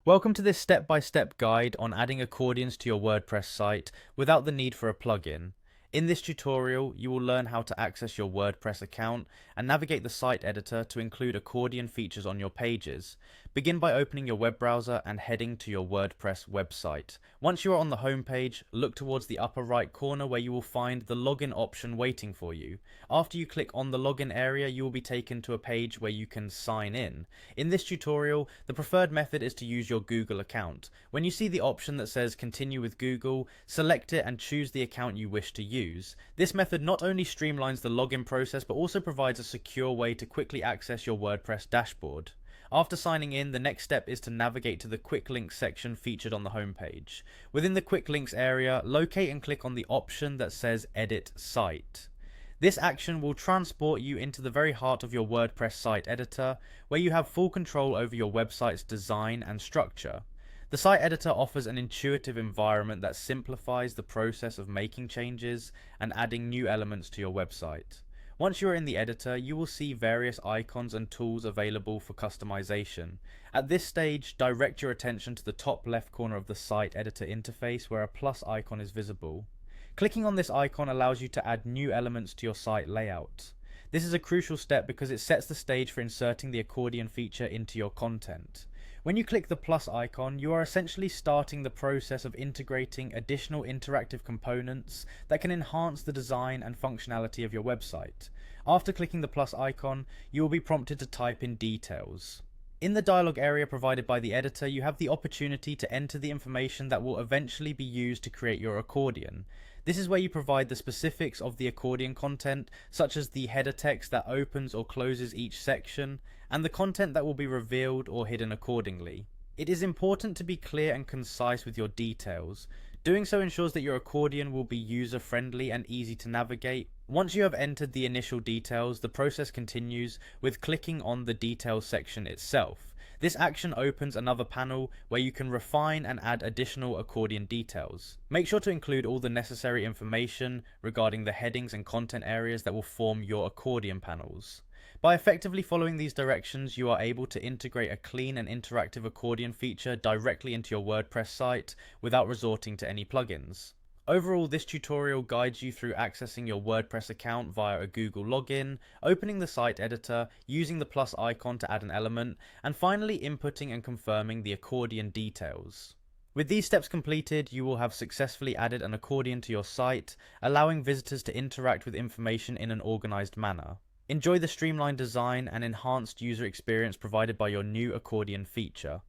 Welcome to this step-by-step guide on adding accordions to your WordPress site without the need for a plugin. In this tutorial, you will learn how to access your WordPress account and navigate the site editor to include accordion features on your pages. Begin by opening your web browser and heading to your WordPress website. Once you are on the home page, look towards the upper right corner where you will find the login option waiting for you. After you click on the login area, you will be taken to a page where you can sign in. In this tutorial, the preferred method is to use your Google account. When you see the option that says continue with Google, select it and choose the account you wish to use. This method not only streamlines the login process but also provides a secure way to quickly access your WordPress dashboard. After signing in, the next step is to navigate to the Quick Links section featured on the homepage. Within the Quick Links area, locate and click on the option that says Edit Site. This action will transport you into the very heart of your WordPress site editor, where you have full control over your website's design and structure. The site editor offers an intuitive environment that simplifies the process of making changes and adding new elements to your website. Once you are in the editor, you will see various icons and tools available for customization. At this stage, direct your attention to the top left corner of the site editor interface where a plus icon is visible. Clicking on this icon allows you to add new elements to your site layout. This is a crucial step because it sets the stage for inserting the accordion feature into your content. When you click the plus icon, you are essentially starting the process of integrating additional interactive components that can enhance the design and functionality of your website. After clicking the plus icon, you will be prompted to type in details. In the dialog area provided by the editor, you have the opportunity to enter the information that will eventually be used to create your accordion. This is where you provide the specifics of the accordion content, such as the header text that opens or closes each section, and the content that will be revealed or hidden accordingly. It is important to be clear and concise with your details. Doing so ensures that your accordion will be user-friendly and easy to navigate. Once you have entered the initial details, the process continues with clicking on the details section itself. This action opens another panel where you can refine and add additional accordion details. Make sure to include all the necessary information regarding the headings and content areas that will form your accordion panels. By effectively following these directions, you are able to integrate a clean and interactive accordion feature directly into your WordPress site without resorting to any plugins. Overall, this tutorial guides you through accessing your WordPress account via a Google login, opening the site editor, using the plus icon to add an element, and finally inputting and confirming the accordion details. With these steps completed, you will have successfully added an accordion to your site, allowing visitors to interact with information in an organized manner. Enjoy the streamlined design and enhanced user experience provided by your new accordion feature.